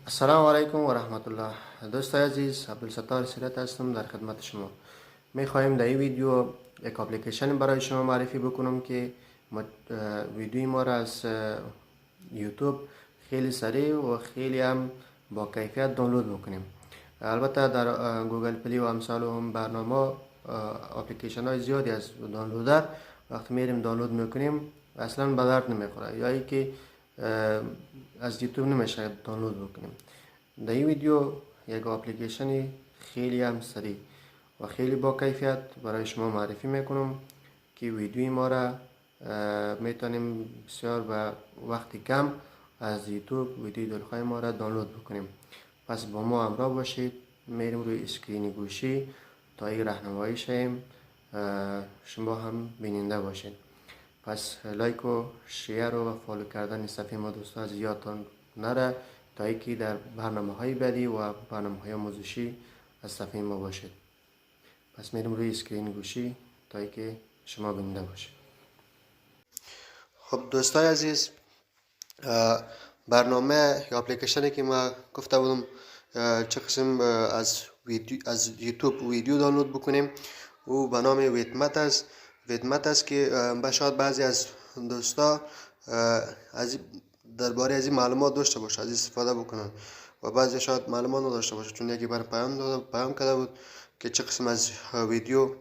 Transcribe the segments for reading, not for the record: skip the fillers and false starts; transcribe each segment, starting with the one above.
السلام علیکم و رحمت الله. دوست عزیز، عبدالستار سیرت هستم در خدمت شما. میخواهیم در این ویدیو یک اپلیکیشن برای شما معرفی بکنم که ویدیوی ما را از یوتیوب خیلی سریع و خیلی هم با کیفیت دانلود بکنیم. البته در گوگل پلی و امثال هم برنامه اپلیکیشن های زیادی از دانلودر وقتی میریم دانلود میکنیم اصلا به درد نمیخوره، یا ای که از یوتیوب نمیشه دانلود بکنیم. در این ویدیو یک اپلیکیشن خیلی هم سریع و خیلی با کیفیت برای شما معرفی میکنم که ویدیوی ما را میتونیم بسیار به وقت کم از یوتیوب ویدیو دلخواه ما را دانلود بکنیم. پس با ما همراه باشید، میریم روی اسکرین گوشی تا این راهنمایی شیم، شما هم بیننده باشید. پس لایک و شیر و فالو کردن صفحه ما دوستان از یادتان نره تا اینکه در برنامه های بعدی و برنامه های آموزشی از صفحه ما باشید. پس میریم روی اسکرین گوشی تا اینکه شما بیننده باشید. خب دوستای عزیز، برنامه یا اپلیکیشنی که ما گفته بودم چه قسم از یوتیوب ویدیو دانلود بکنیم او به نام ویدمت است که شاید بعضی از دوستا از درباره از این معلومات داشته باشه، از استفاده بکنن و بعضی شاید معلومات نداشته باشه، چون یکی بر پیام کرده بود که چه قسم از ویدیو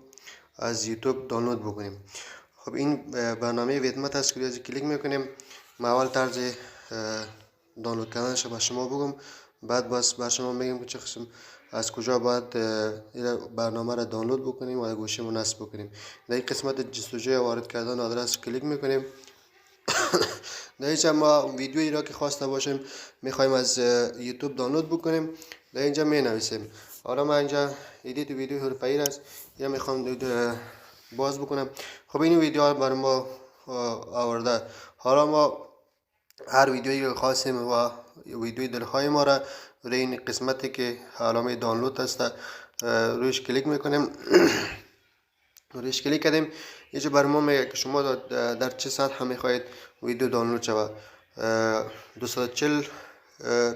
از یوتیوب دانلود بکنیم. خب این برنامه ویدمت است که از کلیک میکنیم. ما اول طرز دانلود کردنش به شما بگم، بعد بس بر شما میگم که چه قسم از کجا باید این برنامه را دانلود بکنیم و در گوشیمون نصب بکنیم. در این قسمت جستجوی وارد کردن آدرس کلیک میکنیم. در اینجا ما ویدیویی را که خواسته باشیم میخوایم از یوتیوب دانلود بکنیم، در اینجا می نویسیم. حالا من اینجا ادیت ویدیو حرفه‌ای است یا میخوام باز بکنم. خب این ویدیو برای ما آورده. حالا ما هر ویدیویی که خواستیم و ویدیوی دلخواه ما را روی این قسمتی که علامه دانلود است رویش کلیک میکنیم. رویش کلیک کردیم. اینجا بر ما میگه که شما در چه سطح میخواهید ویدیو دانلود شود. 240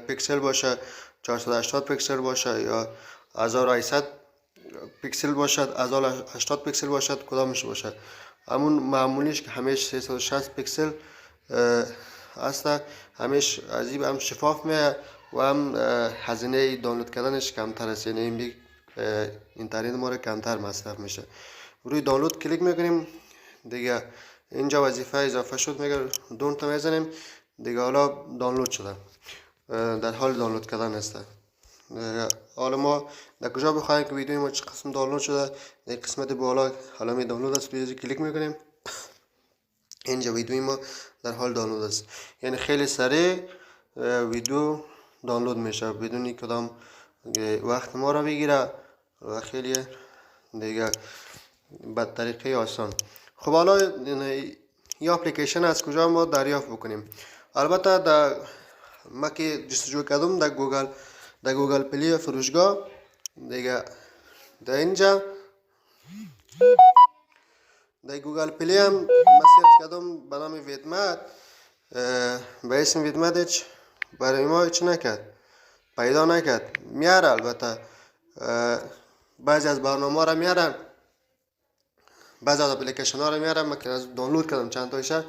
پیکسل باشه، 480 پیکسل باشه یا 1800 پیکسل باشد، 1080 پیکسل باشد، کدامش باشد. همون معمولیش که همیشه 360 پیکسل است، همیشه عجیب هم شفاف میه و هم هزینه دانلود کردنش کمتر است، یعنی اینترنت ما رو کمتر مصرف میشه. روی دانلود کلیک میکنیم دیگه. اینجا وظیفه اضافه شد میگه دون تا میزنیم دیگه. حالا دانلود شده، در حال دانلود کردن است. حالا ما در کجا بخوایم که ویدیو ما چه قسم دانلود شده، در قسمت بالا علامه دانلود است، روی کلیک میکنیم. اینجا ویدیوی ما در حال دانلود است، یعنی خیلی سریع ویدیو دانلود میشه بدون کدام وقت ما را بگیره و خیلی دیگه به طریقه آسان. خب حالا این اپلیکیشن از کجا ما دریافت بکنیم؟ البته در ما که جستجو کردم در گوگل پلی فروشگاه دیگه. در اینجا در گوگل پلی هم مسیج کردم به نام ویدمت، به اسم ویدمت برای ما هیچ نکرد، پیدا نکرد. میاره البته بعضی از برنامه را میارن، بعضی از اپلیکیشن ها را میارن. من که از دانلود کردم چند تایشه،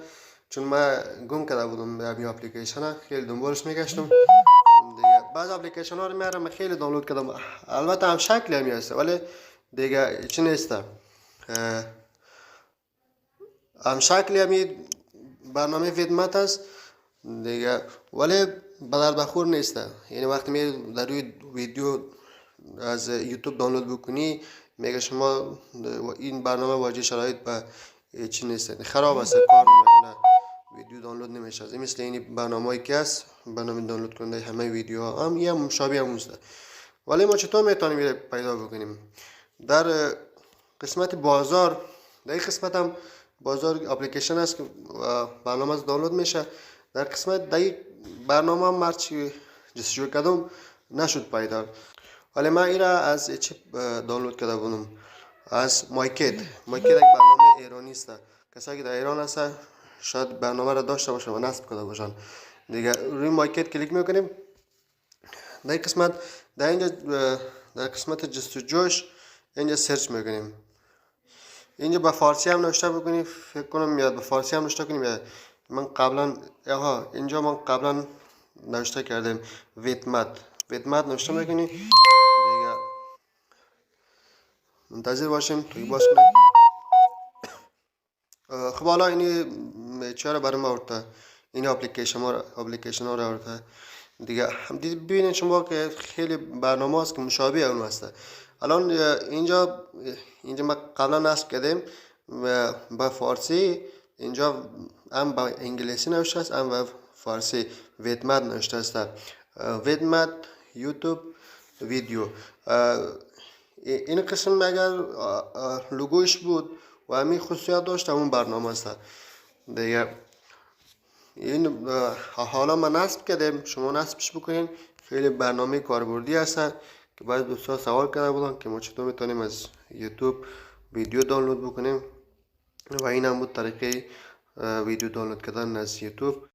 چون من گم کرده بودم این اپلیکیشن، خیلی دنبالش میگشتم دیگه. بعضی اپلیکیشن ها رو میارن، من خیلی دانلود کردم، البته هم شکلی هم هست ولی دیگه چی نیست، هم شکلی همی برنامه ویدمت است دیگه، ولی به درد بخور نیست. یعنی وقتی می در روی ویدیو از یوتیوب دانلود بکنی میگه شما این برنامه واجه شرایط به چی نیست، خراب است، کار نمیکنه، ویدیو دانلود نمیشه. این مثل این برنامه‌ای که است، برنامه دانلود کننده همه ویدیوها هم یه مشابه هم است. ولی ما چطور میتونیم پیدا بکنیم؟ در قسمت بازار، در این قسمت هم بازار اپلیکیشن است که برنامه دانلود میشه. در قسمت در برنامه هم مرچی جستجو کردم نشد پیدا، ولی من این را از چی دانلود کرده بودم؟ از مایکت. مایکت یک برنامه ایرانی است، کسایی که در ایران هست شاید برنامه را داشته باشن و نصب کرده باشن دیگه. روی مایکت کلیک میکنیم. در قسمت در اینجا در قسمت جستجوش اینجا سرچ میکنیم. اینجا به فارسی هم نوشته بکنیم، فکر کنم میاد به فارسی هم نوشته کنیم. من قبلا اینجا من قبلا نوشته کردیم ویتمت نوشته میکنیم دیگه. منتظر باشیم توی باز کنیم. خب حالا این چرا برای ما آورده، این اپلیکیشن ها رو آورده دیگه. ببینید شما که خیلی برنامه است که مشابه اون هسته. الان اینجا ما قبلا نصب کردیم با فارسی، اینجا هم با انگلیسی نوشته است هم با فارسی ویتمت نوشته است. ویتمت یوتیوب ویدیو. این قسم اگر لوگوش بود و همین خصوصیات داشت همون برنامه است دیگه. این حالا ما نصب کردیم، شما نصبش بکنین. خیلی برنامه کاربردی هستن که باید دوستان سوال کرده بودن که ما چطور میتونیم از یوتیوب ویدیو دانلود بکنیم و این هم بود طریقه ویدیو دانلود کردن از یوتیوب.